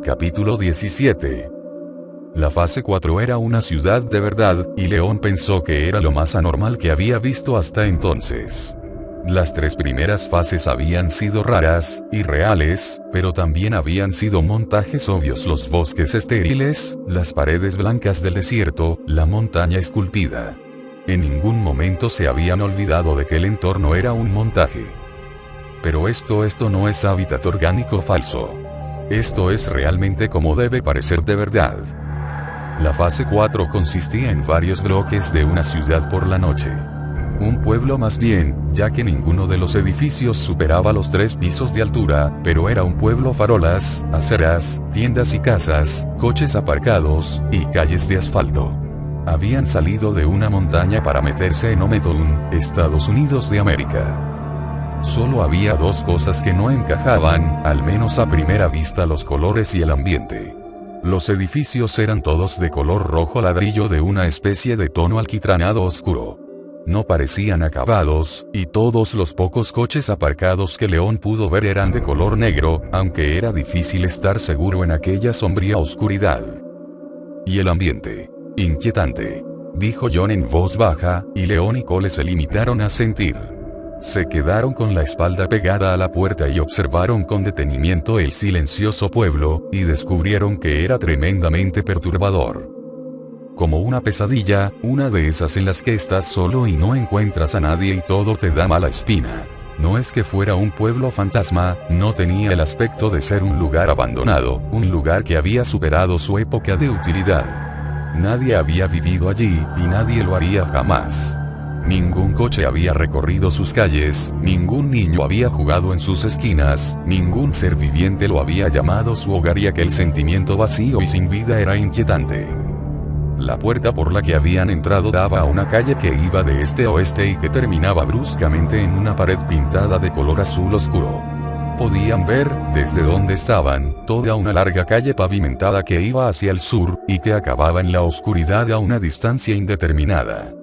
Capítulo 17. La fase 4 era una ciudad de verdad, y León pensó que era lo más anormal que había visto hasta entonces. Las 3 primeras fases habían sido raras, irreales, pero también habían sido montajes obvios: los bosques estériles, las paredes blancas del desierto, la montaña esculpida. En ningún momento se habían olvidado de que el entorno era un montaje. Pero esto no es hábitat orgánico falso. Esto es realmente como debe parecer de verdad. La fase 4 consistía en varios bloques de una ciudad por la noche. Un pueblo más bien, ya que ninguno de los edificios superaba los 3 pisos de altura, pero era un pueblo: farolas, aceras, tiendas y casas, coches aparcados, y calles de asfalto. Habían salido de una montaña para meterse en Ometon, Estados Unidos de América. Solo había 2 cosas que no encajaban, al menos a primera vista: los colores y el ambiente. Los edificios eran todos de color rojo ladrillo, de una especie de tono alquitranado oscuro. No parecían acabados, y todos los pocos coches aparcados que León pudo ver eran de color negro, aunque era difícil estar seguro en aquella sombría oscuridad. Y el ambiente. Inquietante, dijo John en voz baja, y León y Cole se limitaron a sentir. Se quedaron con la espalda pegada a la puerta y observaron con detenimiento el silencioso pueblo, y descubrieron que era tremendamente perturbador. Como una pesadilla, una de esas en las que estás solo y no encuentras a nadie y todo te da mala espina. No es que fuera un pueblo fantasma, no tenía el aspecto de ser un lugar abandonado, un lugar que había superado su época de utilidad. Nadie había vivido allí, y nadie lo haría jamás. Ningún coche había recorrido sus calles, ningún niño había jugado en sus esquinas, ningún ser viviente lo había llamado su hogar, y aquel sentimiento vacío y sin vida era inquietante. La puerta por la que habían entrado daba a una calle que iba de este a oeste y que terminaba bruscamente en una pared pintada de color azul oscuro. Podían ver, desde donde estaban, toda una larga calle pavimentada que iba hacia el sur, y que acababa en la oscuridad a una distancia indeterminada.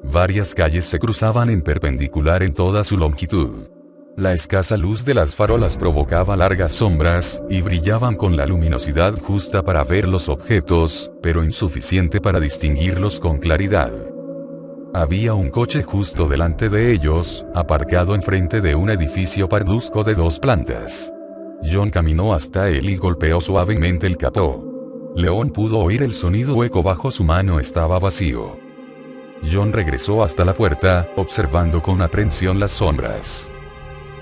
Varias calles se cruzaban en perpendicular en toda su longitud. La escasa luz de las farolas provocaba largas sombras, y brillaban con la luminosidad justa para ver los objetos, pero insuficiente para distinguirlos con claridad. Había un coche justo delante de ellos, aparcado enfrente de un edificio parduzco de 2 plantas. John caminó hasta él y golpeó suavemente el capó. León pudo oír el sonido hueco bajo su mano: estaba vacío. John regresó hasta la puerta, observando con aprensión las sombras.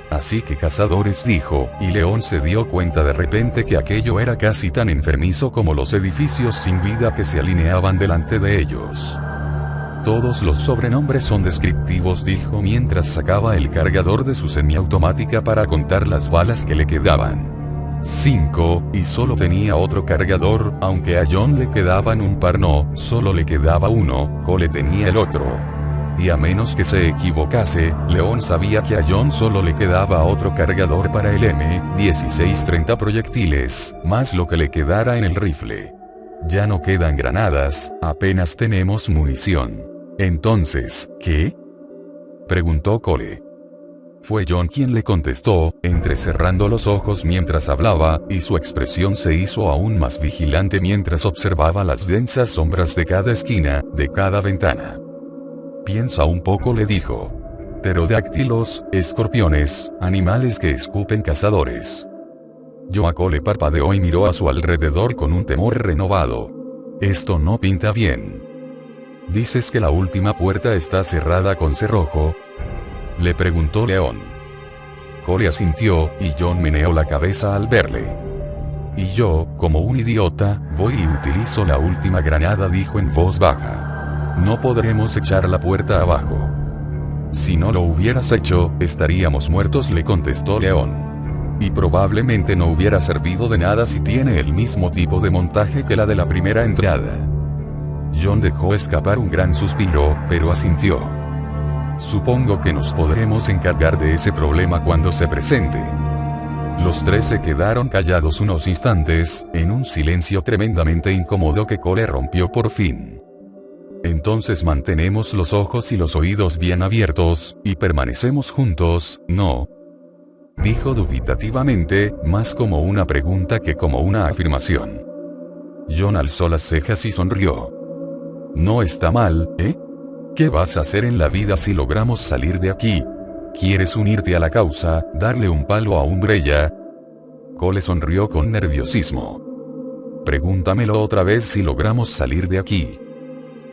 Así que cazadores, dijo, y León se dio cuenta de repente que aquello era casi tan enfermizo como los edificios sin vida que se alineaban delante de ellos. Todos los sobrenombres son descriptivos, dijo mientras sacaba el cargador de su semiautomática para contar las balas que le quedaban. 5, y solo tenía otro cargador, aunque a John le quedaban un par. No, solo le quedaba uno, Cole tenía el otro. Y a menos que se equivocase, León sabía que a John solo le quedaba otro cargador para el M16 30 proyectiles, más lo que le quedara en el rifle. Ya no quedan granadas, apenas tenemos munición. Entonces, ¿qué?, preguntó Cole. Fue John quien le contestó, entrecerrando los ojos mientras hablaba, y su expresión se hizo aún más vigilante mientras observaba las densas sombras de cada esquina, de cada ventana. Piensa un poco, le dijo. Pterodáctilos, escorpiones, animales que escupen cazadores. Cole parpadeó y miró a su alrededor con un temor renovado. Esto no pinta bien. ¿Dices que la última puerta está cerrada con cerrojo?, le preguntó León. Cole asintió, y John meneó la cabeza al verle. Y yo, como un idiota, voy y utilizo la última granada, dijo en voz baja. No podremos echar la puerta abajo. Si no lo hubieras hecho, estaríamos muertos, le contestó León. Y probablemente no hubiera servido de nada si tiene el mismo tipo de montaje que la de la primera entrada. John dejó escapar un gran suspiro, pero asintió. Supongo que nos podremos encargar de ese problema cuando se presente. Los 3 se quedaron callados unos instantes, en un silencio tremendamente incómodo que Cole rompió por fin. Entonces mantenemos los ojos y los oídos bien abiertos, y permanecemos juntos, ¿no? dijo dubitativamente, más como una pregunta que como una afirmación. John alzó las cejas y sonrió. No está mal, ¿eh? ¿Qué vas a hacer en la vida si logramos salir de aquí? ¿Quieres unirte a la causa, darle un palo a Umbrella? Cole sonrió con nerviosismo. Pregúntamelo otra vez si logramos salir de aquí.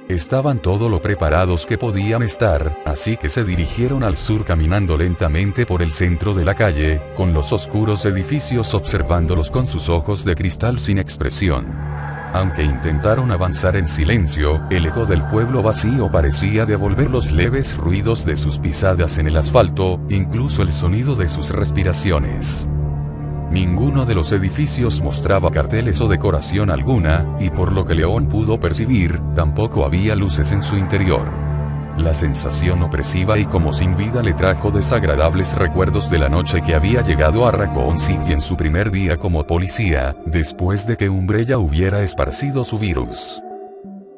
Estaban todo lo preparados que podían estar, así que se dirigieron al sur caminando lentamente por el centro de la calle, con los oscuros edificios observándolos con sus ojos de cristal sin expresión. Aunque intentaron avanzar en silencio, el eco del pueblo vacío parecía devolver los leves ruidos de sus pisadas en el asfalto, incluso el sonido de sus respiraciones. Ninguno de los edificios mostraba carteles o decoración alguna, y por lo que León pudo percibir, tampoco había luces en su interior. La sensación opresiva y como sin vida le trajo desagradables recuerdos de la noche que había llegado a Raccoon City en su primer día como policía, después de que Umbrella hubiera esparcido su virus.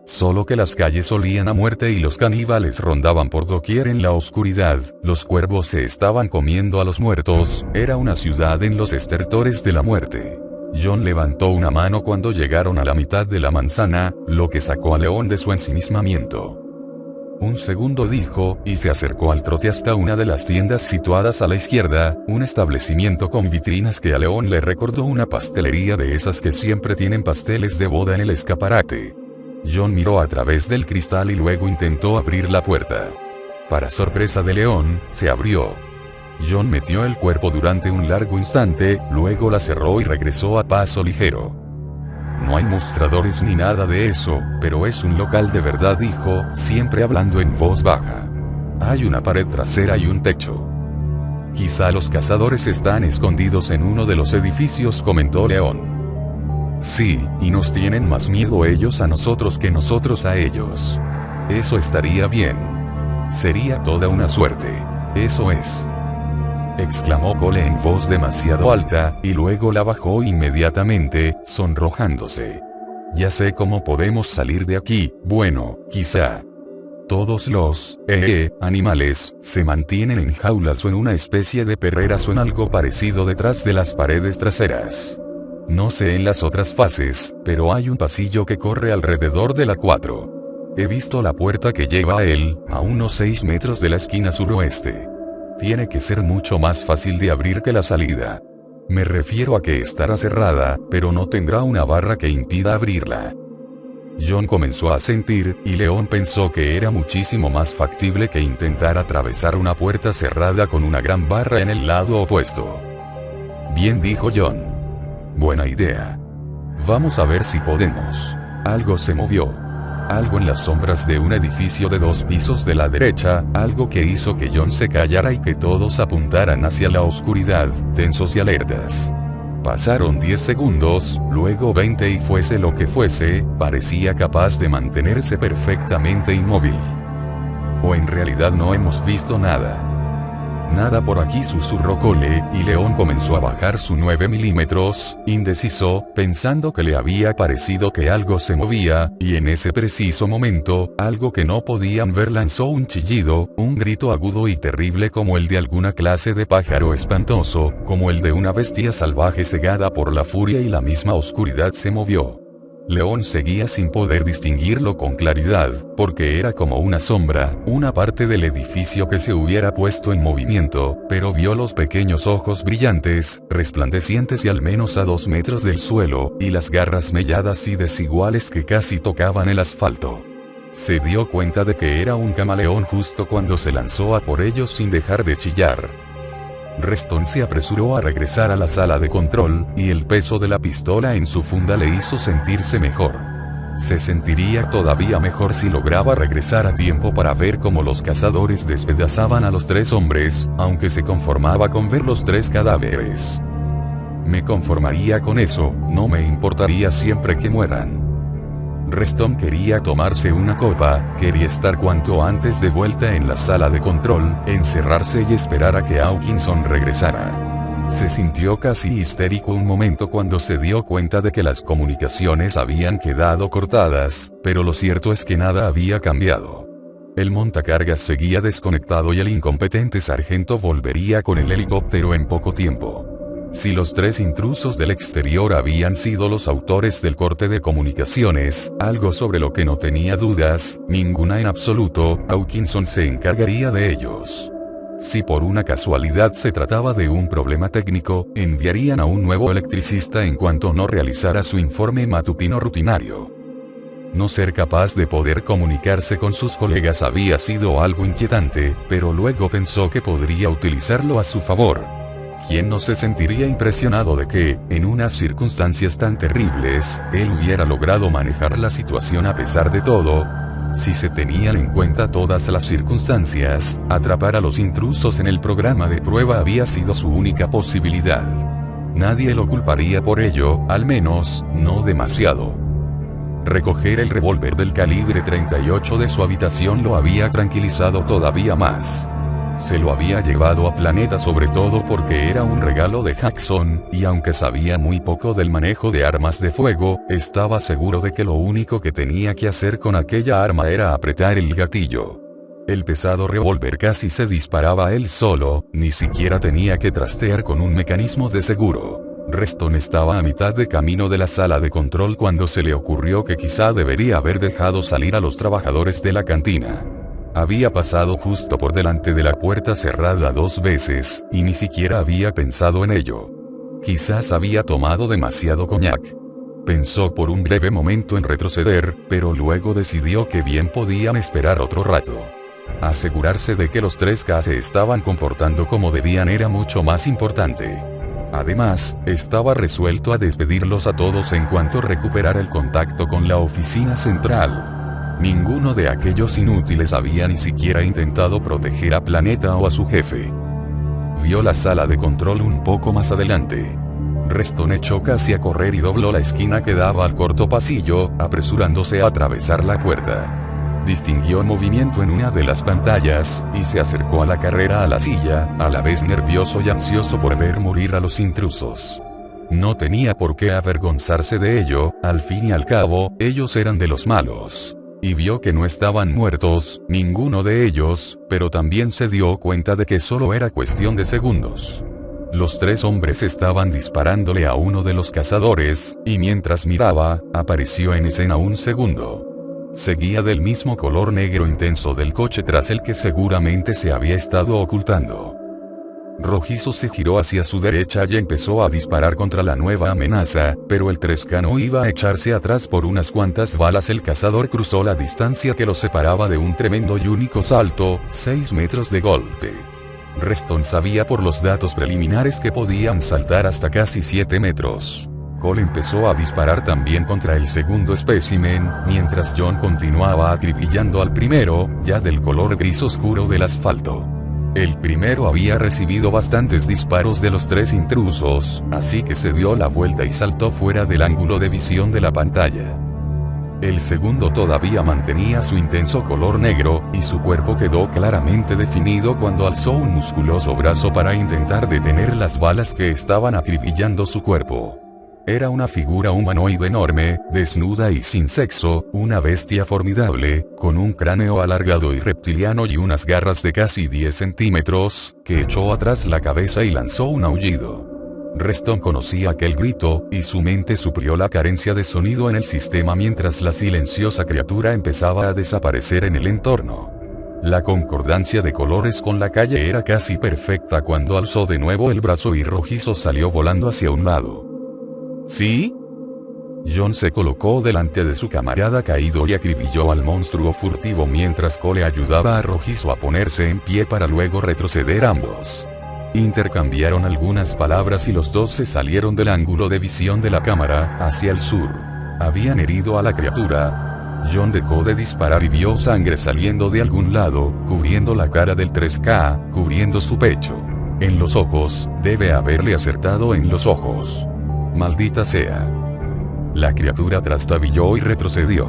Solo que las calles olían a muerte y los caníbales rondaban por doquier en la oscuridad, los cuervos se estaban comiendo a los muertos, era una ciudad en los estertores de la muerte. John levantó una mano cuando llegaron a la mitad de la manzana, lo que sacó a León de su ensimismamiento. Un segundo dijo, y se acercó al trote hasta una de las tiendas situadas a la izquierda, un establecimiento con vitrinas que a León le recordó una pastelería de esas que siempre tienen pasteles de boda en el escaparate. John miró a través del cristal y luego intentó abrir la puerta. Para sorpresa de León, se abrió. John metió el cuerpo durante un largo instante, luego la cerró y regresó a paso ligero. No hay mostradores ni nada de eso, pero es un local de verdad, dijo, siempre hablando en voz baja. Hay una pared trasera y un techo. Quizá los cazadores están escondidos en uno de los edificios, comentó León. Sí, y nos tienen más miedo ellos a nosotros que nosotros a ellos. Eso estaría bien. Sería toda una suerte. Eso es. Exclamó Cole en voz demasiado alta, y luego la bajó inmediatamente, sonrojándose. Ya sé cómo podemos salir de aquí, bueno, quizá. Todos los, animales, se mantienen en jaulas o en una especie de perreras o en algo parecido detrás de las paredes traseras. No sé en las otras fases, pero hay un pasillo que corre alrededor de la 4. He visto la puerta que lleva a él, a unos 6 metros de la esquina suroeste. Tiene que ser mucho más fácil de abrir que la salida. Me refiero a que estará cerrada, pero no tendrá una barra que impida abrirla. John comenzó a sentir, y León pensó que era muchísimo más factible que intentar atravesar una puerta cerrada con una gran barra en el lado opuesto. Bien, dijo John. Buena idea. Vamos a ver si podemos. Algo se movió. Algo en las sombras de un edificio de 2 pisos de la derecha, algo que hizo que John se callara y que todos apuntaran hacia la oscuridad, tensos y alertas. Pasaron 10 segundos, luego 20 y fuese lo que fuese, parecía capaz de mantenerse perfectamente inmóvil. O en realidad no hemos visto nada. Nada por aquí, susurró Cole, y León comenzó a bajar su 9 milímetros, indeciso, pensando que le había parecido que algo se movía, y en ese preciso momento, algo que no podían ver lanzó un chillido, un grito agudo y terrible como el de alguna clase de pájaro espantoso, como el de una bestia salvaje cegada por la furia, y la misma oscuridad se movió. León seguía sin poder distinguirlo con claridad, porque era como una sombra, una parte del edificio que se hubiera puesto en movimiento, pero vio los pequeños ojos brillantes, resplandecientes y al menos a 2 metros del suelo, y las garras melladas y desiguales que casi tocaban el asfalto. Se dio cuenta de que era un camaleón justo cuando se lanzó a por ellos sin dejar de chillar. Reston se apresuró a regresar a la sala de control, y el peso de la pistola en su funda le hizo sentirse mejor. Se sentiría todavía mejor si lograba regresar a tiempo para ver cómo los cazadores despedazaban a los 3 hombres, aunque se conformaba con ver los 3 cadáveres. Me conformaría con eso, no me importaría siempre que mueran. Reston quería tomarse una copa, quería estar cuanto antes de vuelta en la sala de control, encerrarse y esperar a que Hawkinson regresara. Se sintió casi histérico un momento cuando se dio cuenta de que las comunicaciones habían quedado cortadas, pero lo cierto es que nada había cambiado. El montacargas seguía desconectado y el incompetente sargento volvería con el helicóptero en poco tiempo. Si los 3 intrusos del exterior habían sido los autores del corte de comunicaciones, algo sobre lo que no tenía dudas, ninguna en absoluto, Hawkinson se encargaría de ellos. Si por una casualidad se trataba de un problema técnico, enviarían a un nuevo electricista en cuanto no realizara su informe matutino rutinario. No ser capaz de poder comunicarse con sus colegas había sido algo inquietante, pero luego pensó que podría utilizarlo a su favor. ¿Quién no se sentiría impresionado de que, en unas circunstancias tan terribles, él hubiera logrado manejar la situación a pesar de todo? Si se tenían en cuenta todas las circunstancias, atrapar a los intrusos en el programa de prueba había sido su única posibilidad. Nadie lo culparía por ello, al menos, no demasiado. Recoger el revólver del calibre 38 de su habitación lo había tranquilizado todavía más. Se lo había llevado a Planeta sobre todo porque era un regalo de Jackson, y aunque sabía muy poco del manejo de armas de fuego, estaba seguro de que lo único que tenía que hacer con aquella arma era apretar el gatillo. El pesado revólver casi se disparaba él solo, ni siquiera tenía que trastear con un mecanismo de seguro. Reston estaba a mitad de camino de la sala de control cuando se le ocurrió que quizá debería haber dejado salir a los trabajadores de la cantina. Había pasado justo por delante de la puerta cerrada 2 veces, y ni siquiera había pensado en ello. Quizás había tomado demasiado coñac. Pensó por un breve momento en retroceder, pero luego decidió que bien podían esperar otro rato. Asegurarse de que los 3K se estaban comportando como debían era mucho más importante. Además, estaba resuelto a despedirlos a todos en cuanto recuperara el contacto con la oficina central. Ninguno de aquellos inútiles había ni siquiera intentado proteger a Planeta o a su jefe. Vio la sala de control un poco más adelante. Reston echó casi a correr y dobló la esquina que daba al corto pasillo, apresurándose a atravesar la puerta. Distinguió movimiento en una de las pantallas, y se acercó a la carrera a la silla, a la vez nervioso y ansioso por ver morir a los intrusos. No tenía por qué avergonzarse de ello, al fin y al cabo, ellos eran de los malos. Y vio que no estaban muertos, ninguno de ellos, pero también se dio cuenta de que solo era cuestión de segundos. Los 3 hombres estaban disparándole a uno de los cazadores, y mientras miraba, apareció en escena un segundo. Seguía del mismo color negro intenso del coche tras el que seguramente se había estado ocultando. Rojizo se giró hacia su derecha y empezó a disparar contra la nueva amenaza, pero el 3K no iba a echarse atrás por unas cuantas balas. El cazador cruzó la distancia que lo separaba de un tremendo y único salto, 6 metros de golpe. Reston sabía por los datos preliminares que podían saltar hasta casi 7 metros. Cole empezó a disparar también contra el segundo espécimen, mientras John continuaba acribillando al primero, ya del color gris oscuro del asfalto. El primero había recibido bastantes disparos de los 3 intrusos, así que se dio la vuelta y saltó fuera del ángulo de visión de la pantalla. El segundo todavía mantenía su intenso color negro, y su cuerpo quedó claramente definido cuando alzó un musculoso brazo para intentar detener las balas que estaban acribillando su cuerpo. Era una figura humanoide enorme, desnuda y sin sexo, una bestia formidable, con un cráneo alargado y reptiliano y unas garras de casi 10 centímetros, que echó atrás la cabeza y lanzó un aullido. Reston conocía aquel grito, y su mente suplió la carencia de sonido en el sistema mientras la silenciosa criatura empezaba a desaparecer en el entorno. La concordancia de colores con la calle era casi perfecta cuando alzó de nuevo el brazo y Rojizo salió volando hacia un lado. ¿Sí? John se colocó delante de su camarada caído y acribilló al monstruo furtivo mientras Cole ayudaba a Rojizo a ponerse en pie para luego retroceder ambos. Intercambiaron algunas palabras y los dos se salieron del ángulo de visión de la cámara, hacia el sur. Habían herido a la criatura. John dejó de disparar y vio sangre saliendo de algún lado, cubriendo la cara del 3K, cubriendo su pecho. En los ojos, debe haberle acertado en los ojos. Maldita sea. La criatura trastabilló y retrocedió.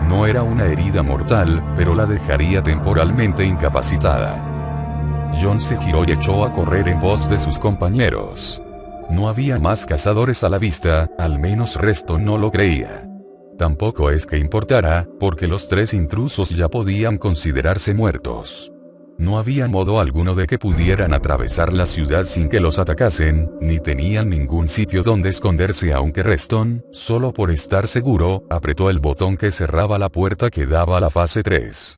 No era una herida mortal, pero la dejaría temporalmente incapacitada. John se giró y echó a correr en pos de sus compañeros. No había más cazadores a la vista, al menos Reston no lo creía. Tampoco es que importara, porque los 3 intrusos ya podían considerarse muertos. No había modo alguno de que pudieran atravesar la ciudad sin que los atacasen, ni tenían ningún sitio donde esconderse, aunque Reston, solo por estar seguro, apretó el botón que cerraba la puerta que daba a la fase 3.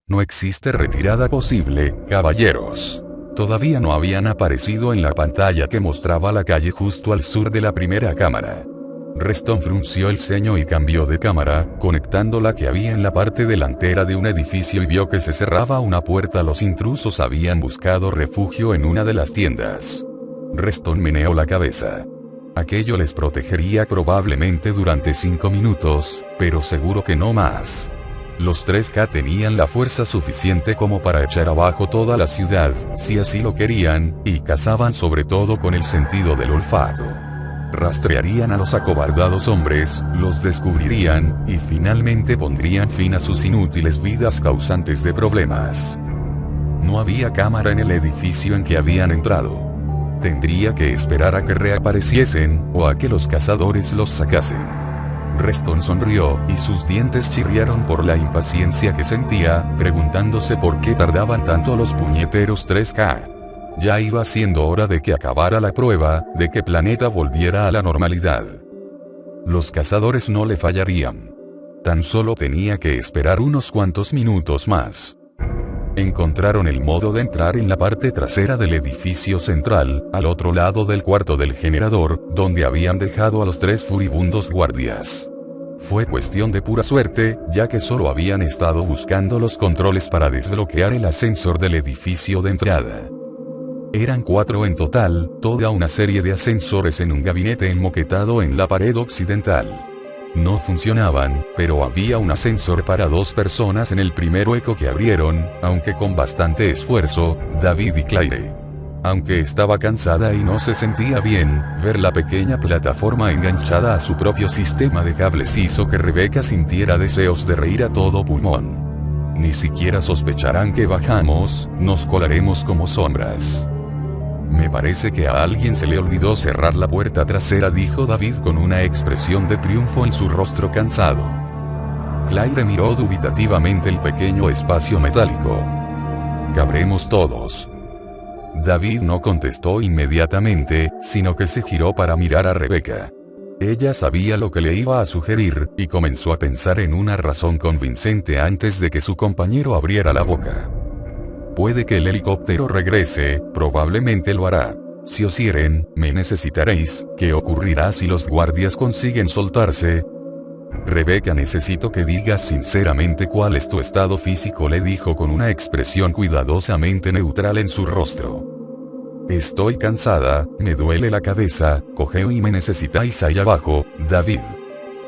No existe retirada posible, caballeros. Todavía no habían aparecido en la pantalla que mostraba la calle justo al sur de la primera cámara. Reston frunció el ceño y cambió de cámara, conectando la que había en la parte delantera de un edificio, y vio que se cerraba una puerta. Los intrusos habían buscado refugio en una de las tiendas. Reston meneó la cabeza. Aquello les protegería probablemente durante 5 minutos, pero seguro que no más. Los 3K tenían la fuerza suficiente como para echar abajo toda la ciudad, si así lo querían, y cazaban sobre todo con el sentido del olfato. Rastrearían a los acobardados hombres, los descubrirían, y finalmente pondrían fin a sus inútiles vidas causantes de problemas. No había cámara en el edificio en que habían entrado. Tendría que esperar a que reapareciesen, o a que los cazadores los sacasen. Reston sonrió, y sus dientes chirriaron por la impaciencia que sentía, preguntándose por qué tardaban tanto los puñeteros 3K. Ya iba siendo hora de que acabara la prueba, de que Planeta volviera a la normalidad. Los cazadores no le fallarían. Tan solo tenía que esperar unos cuantos minutos más. Encontraron el modo de entrar en la parte trasera del edificio central, al otro lado del cuarto del generador, donde habían dejado a los 3 furibundos guardias. Fue cuestión de pura suerte, ya que solo habían estado buscando los controles para desbloquear el ascensor del edificio de entrada. Eran 4 en total, toda una serie de ascensores en un gabinete enmoquetado en la pared occidental. No funcionaban, pero había un ascensor para 2 personas en el primer hueco que abrieron, aunque con bastante esfuerzo, David y Claire. Aunque estaba cansada y no se sentía bien, ver la pequeña plataforma enganchada a su propio sistema de cables hizo que Rebecca sintiera deseos de reír a todo pulmón. Ni siquiera sospecharán que bajamos, nos colaremos como sombras. Me parece que a alguien se le olvidó cerrar la puerta trasera, dijo David con una expresión de triunfo en su rostro cansado. Claire miró dubitativamente el pequeño espacio metálico. Cabremos todos. David no contestó inmediatamente, sino que se giró para mirar a Rebecca. Ella sabía lo que le iba a sugerir, y comenzó a pensar en una razón convincente antes de que su compañero abriera la boca. Puede que el helicóptero regrese, probablemente lo hará. Si os hieren, me necesitaréis. ¿Qué ocurrirá si los guardias consiguen soltarse? Rebecca, necesito que digas sinceramente cuál es tu estado físico, le dijo con una expresión cuidadosamente neutral en su rostro. Estoy cansada, me duele la cabeza, cojeo y me necesitáis ahí abajo, David.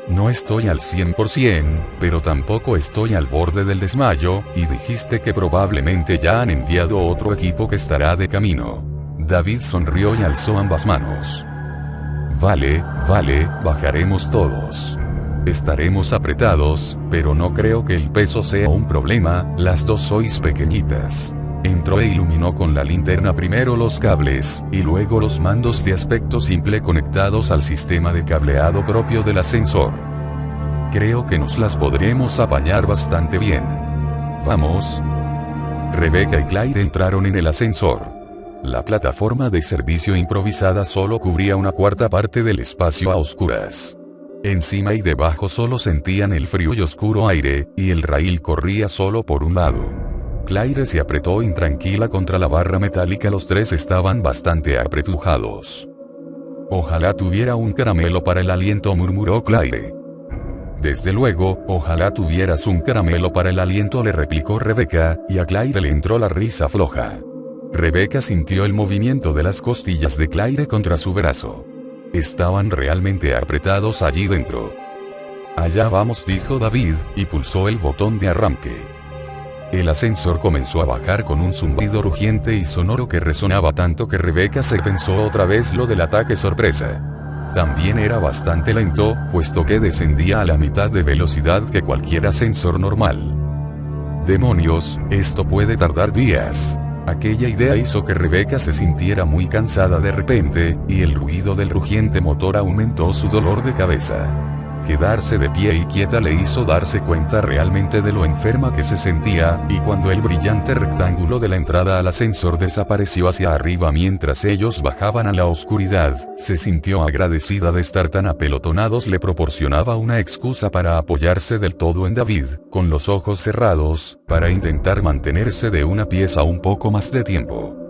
No estoy al 100%, pero tampoco estoy al borde del desmayo, y dijiste que probablemente ya han enviado otro equipo que estará de camino. David sonrió y alzó ambas manos. Vale, bajaremos todos. Estaremos apretados, pero no creo que el peso sea un problema, las 2 sois pequeñitas. Entró e iluminó con la linterna primero los cables, y luego los mandos de aspecto simple conectados al sistema de cableado propio del ascensor. Creo que nos las podremos apañar bastante bien. Vamos. Rebecca y Claire entraron en el ascensor. La plataforma de servicio improvisada solo cubría una cuarta parte del espacio a oscuras. Encima y debajo solo sentían el frío y oscuro aire, y el raíl corría solo por un lado. Claire se apretó intranquila contra la barra metálica. Los 3 estaban bastante apretujados. Ojalá tuviera un caramelo para el aliento, murmuró Claire. Desde luego, ojalá tuvieras un caramelo para el aliento, le replicó Rebecca, y a Claire le entró la risa floja. Rebecca sintió el movimiento de las costillas de Claire contra su brazo. Estaban realmente apretados allí dentro. Allá vamos, dijo David, y pulsó el botón de arranque. El ascensor comenzó a bajar con un zumbido rugiente y sonoro que resonaba tanto que Rebecca se pensó otra vez lo del ataque sorpresa. También era bastante lento, puesto que descendía a la mitad de velocidad que cualquier ascensor normal. Demonios, esto puede tardar días. Aquella idea hizo que Rebecca se sintiera muy cansada de repente, y el ruido del rugiente motor aumentó su dolor de cabeza. Quedarse de pie y quieta le hizo darse cuenta realmente de lo enferma que se sentía, y cuando el brillante rectángulo de la entrada al ascensor desapareció hacia arriba mientras ellos bajaban a la oscuridad, se sintió agradecida de estar tan apelotonados. Le proporcionaba una excusa para apoyarse del todo en David, con los ojos cerrados, para intentar mantenerse de una pieza un poco más de tiempo.